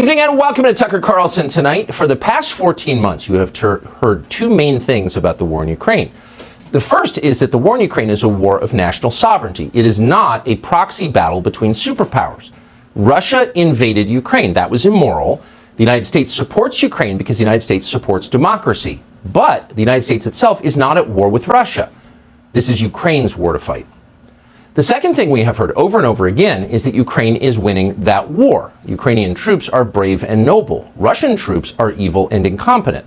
Evening and welcome to Tucker Carlson tonight. For the past 14 months, you have heard two main things about the war in Ukraine. The first is that the war in Ukraine is a war of national sovereignty. It is not a proxy battle between superpowers. Russia invaded Ukraine. That was immoral. The United States supports Ukraine because the United States supports democracy. But the United States itself is not at war with Russia. This is Ukraine's war to fight. The second thing we have heard over and over again is that Ukraine is winning that war. Ukrainian troops are brave and noble. Russian troops are evil and incompetent.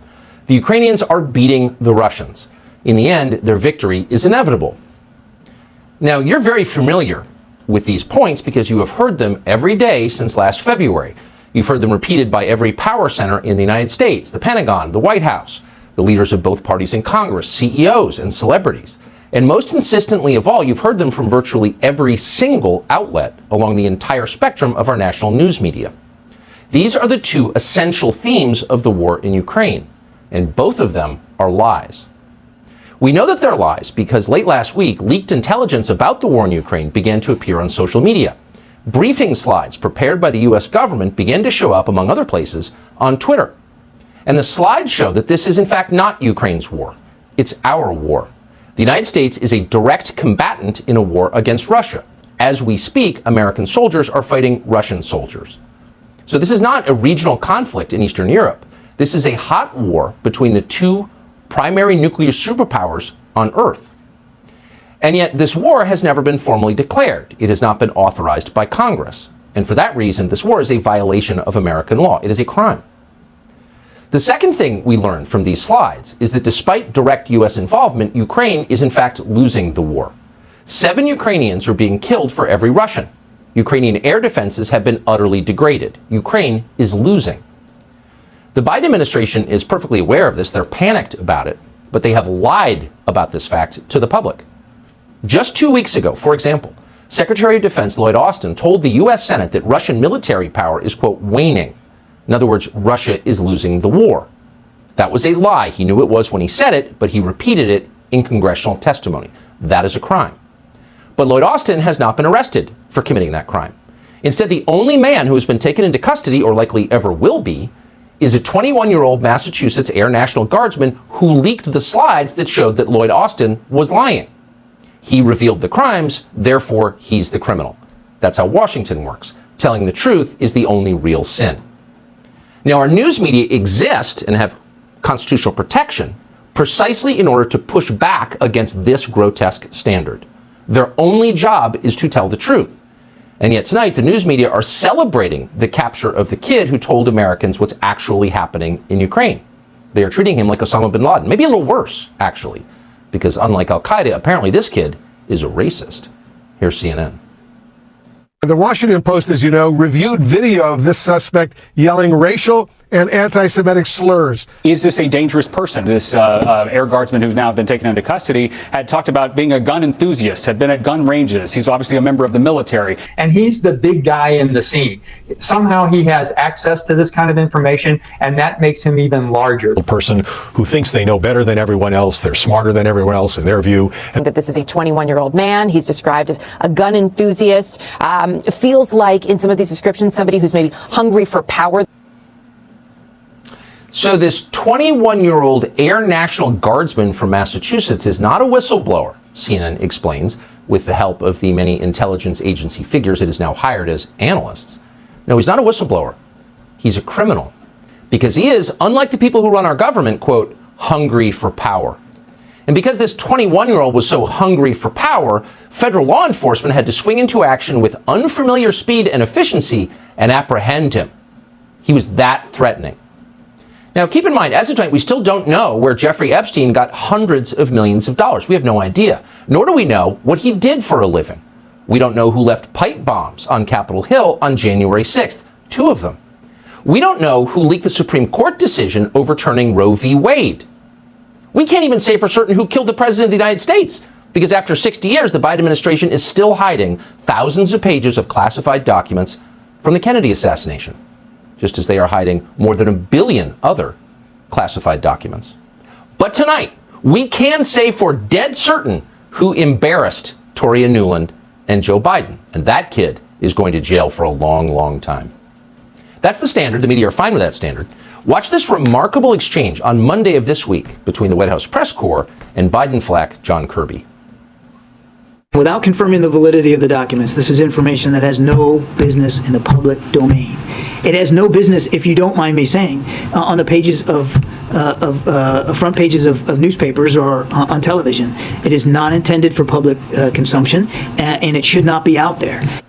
The Ukrainians are beating the Russians. In the end, their victory is inevitable. Now, you're very familiar with these points because you have heard them every day since last February. You've heard them repeated by every power center in the United States, the Pentagon, the White House, the leaders of both parties in Congress, CEOs, and celebrities. And most insistently of all, you've heard them from virtually every single outlet along the entire spectrum of our national news media. These are the two essential themes of the war in Ukraine, and both of them are lies. We know that they're lies because late last week, leaked intelligence about the war in Ukraine began to appear on social media. Briefing slides prepared by the U.S. government began to show up, among other places, on Twitter. And the slides show that this is in fact not Ukraine's war. It's our war. The United States is a direct combatant in a war against Russia. As we speak, American soldiers are fighting Russian soldiers. So this is not a regional conflict in Eastern Europe. This is a hot war between the two primary nuclear superpowers on Earth. And yet this war has never been formally declared. It has not been authorized by Congress. And for that reason, this war is a violation of American law. It is a crime. The second thing we learned from these slides is that despite direct U.S. involvement, Ukraine is in fact losing the war. 7 Ukrainians are being killed for every Russian. Ukrainian air defenses have been utterly degraded. Ukraine is losing. The Biden administration is perfectly aware of this. They're panicked about it, but they have lied about this fact to the public. Just 2 weeks ago, for example, Secretary of Defense Lloyd Austin told the U.S. Senate that Russian military power is, quote, waning. In other words, Russia is losing the war. That was a lie. He knew it was when he said it, but he repeated it in congressional testimony. That is a crime. But Lloyd Austin has not been arrested for committing that crime. Instead, the only man who has been taken into custody, or likely ever will be, is a 21-year-old Massachusetts Air National Guardsman who leaked the slides that showed that Lloyd Austin was lying. He revealed the crimes, therefore he's the criminal. That's how Washington works. Telling the truth is the only real sin. Now, our news media exist and have constitutional protection precisely in order to push back against this grotesque standard. Their only job is to tell the truth. And yet tonight, the news media are celebrating the capture of the kid who told Americans what's actually happening in Ukraine. They are treating him like Osama bin Laden, maybe a little worse, actually, because unlike al-Qaeda, apparently this kid is a racist. Here's CNN. The Washington Post, as you know, reviewed video of this suspect yelling racial and anti-Semitic slurs. Is this a dangerous person? This air guardsman who's now been taken into custody had talked about being a gun enthusiast, had been at gun ranges. He's obviously a member of the military. And he's the big guy in the scene. Somehow he has access to this kind of information, and that makes him even larger. A person who thinks they know better than everyone else, they're smarter than everyone else in their view. That this is a 21-year-old man. He's described as a gun enthusiast. Feels like in some of these descriptions, somebody who's maybe hungry for power. So this 21-year-old Air National Guardsman from Massachusetts is not a whistleblower, CNN explains, with the help of the many intelligence agency figures it has now hired as analysts. No, he's not a whistleblower. He's a criminal. Because he is, unlike the people who run our government, quote, hungry for power. And because this 21-year-old was so hungry for power, federal law enforcement had to swing into action with unfamiliar speed and efficiency and apprehend him. He was that threatening. Now, keep in mind, as of tonight, we still don't know where Jeffrey Epstein got hundreds of millions of dollars. We have no idea. Nor do we know what he did for a living. We don't know who left pipe bombs on Capitol Hill on January 6th, 2 of them. We don't know who leaked the Supreme Court decision overturning Roe v. Wade. We can't even say for certain who killed the President of the United States, because after 60 years, the Biden administration is still hiding thousands of pages of classified documents from the Kennedy assassination, just as they are hiding more than 1 billion other classified documents. But tonight, we can say for dead certain who embarrassed Toria Nuland and Joe Biden, and that kid is going to jail for a long, long time. That's the standard. The media are fine with that standard. Watch this remarkable exchange on Monday of this week between the White House press corps and Biden flack John Kirby. Without confirming the validity of the documents, this is information that has no business in the public domain. It has no business, if you don't mind me saying, on the pages of front pages of newspapers or on television. It is not intended for public consumption, and it should not be out there.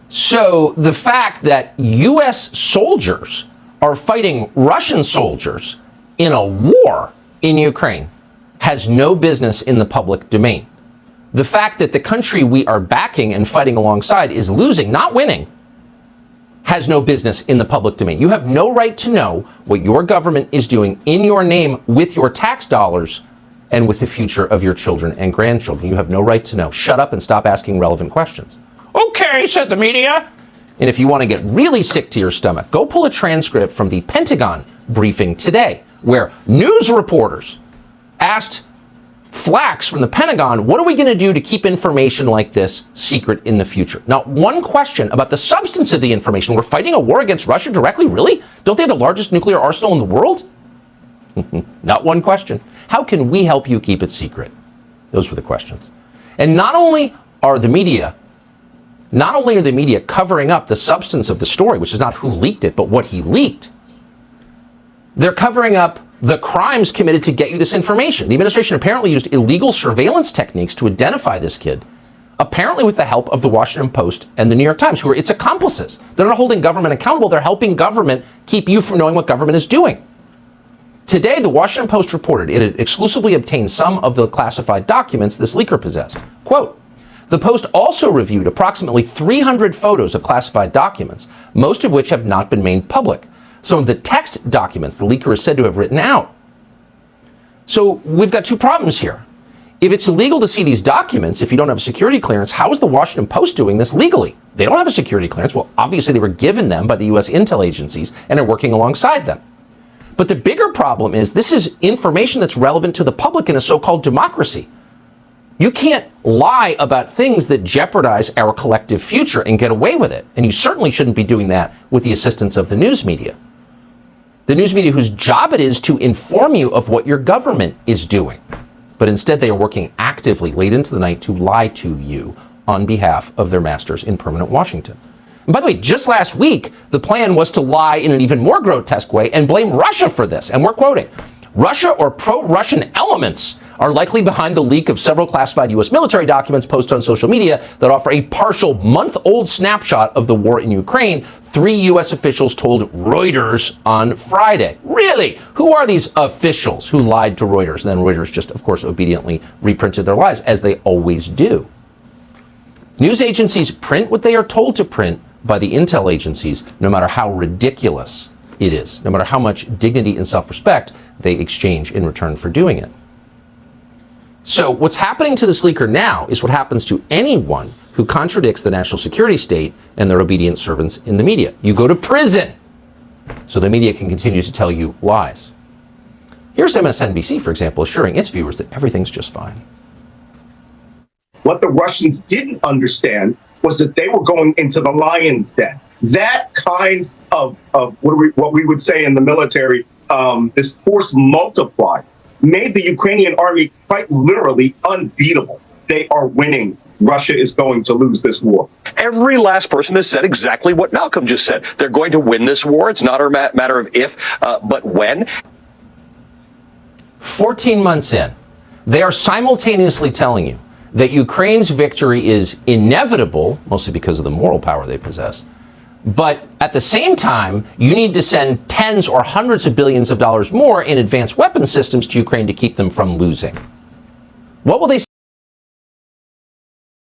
So the fact that U.S. soldiers are fighting Russian soldiers in a war in Ukraine has no business in the public domain. The fact that the country we are backing and fighting alongside is losing, not winning, has no business in the public domain. You have no right to know what your government is doing in your name with your tax dollars and with the future of your children and grandchildren. You have no right to know. Shut up and stop asking relevant questions. Okay, said the media. And if you want to get really sick to your stomach, go pull a transcript from the Pentagon briefing today, where news reporters asked Flacks from the Pentagon, what are we going to do to keep information like this secret in the future? Not one question about the substance of the information. We're fighting a war against Russia directly? Really? Don't they have the largest nuclear arsenal in the world? Not one question. How can we help you keep it secret? Those were the questions. And not only are the media covering up the substance of the story, which is not who leaked it, but what he leaked, they're covering up the crimes committed to get you this information. The administration apparently used illegal surveillance techniques to identify this kid, apparently with the help of the Washington Post and the New York Times, who are its accomplices. They're not holding government accountable. They're helping government keep you from knowing what government is doing. Today, the Washington Post reported it had exclusively obtained some of the classified documents this leaker possessed. Quote, the Post also reviewed approximately 300 photos of classified documents, most of which have not been made public. Some of the text documents the leaker is said to have written out. So we've got two problems here. If it's illegal to see these documents, if you don't have a security clearance, how is the Washington Post doing this legally? They don't have a security clearance. Well, obviously they were given them by the U.S. intel agencies and are working alongside them. But the bigger problem is this is information that's relevant to the public in a so-called democracy. You can't lie about things that jeopardize our collective future and get away with it. And you certainly shouldn't be doing that with the assistance of the news media. The news media whose job it is to inform you of what your government is doing. But instead they are working actively late into the night to lie to you on behalf of their masters in permanent Washington. And by the way, just last week, the plan was to lie in an even more grotesque way and blame Russia for this. And we're quoting, Russia or pro-Russian elements are likely behind the leak of several classified U.S. military documents posted on social media that offer a partial month-old snapshot of the war in Ukraine, 3 U.S. officials told Reuters on Friday. Really? Who are these officials who lied to Reuters? And then Reuters just, of course, obediently reprinted their lies, as they always do. News agencies print what they are told to print by the intel agencies, no matter how ridiculous it is, no matter how much dignity and self-respect they exchange in return for doing it. So what's happening to this leaker now is what happens to anyone who contradicts the national security state and their obedient servants in the media. You go to prison so the media can continue to tell you lies. Here's MSNBC, for example, assuring its viewers that everything's just fine. What the Russians didn't understand was that they were going into the lion's den. That kind of what we would say in the military, this force multiplied, made the Ukrainian army quite literally unbeatable. They are winning. Russia is going to lose this war. Every last person has said exactly what Malcolm just said. They're going to win this war. It's not a matter of if, but when. 14 months in, they are simultaneously telling you that Ukraine's victory is inevitable, mostly because of the moral power they possess. But at the same time, you need to send tens or hundreds of billions of dollars more in advanced weapons systems to Ukraine to keep them from losing. What will they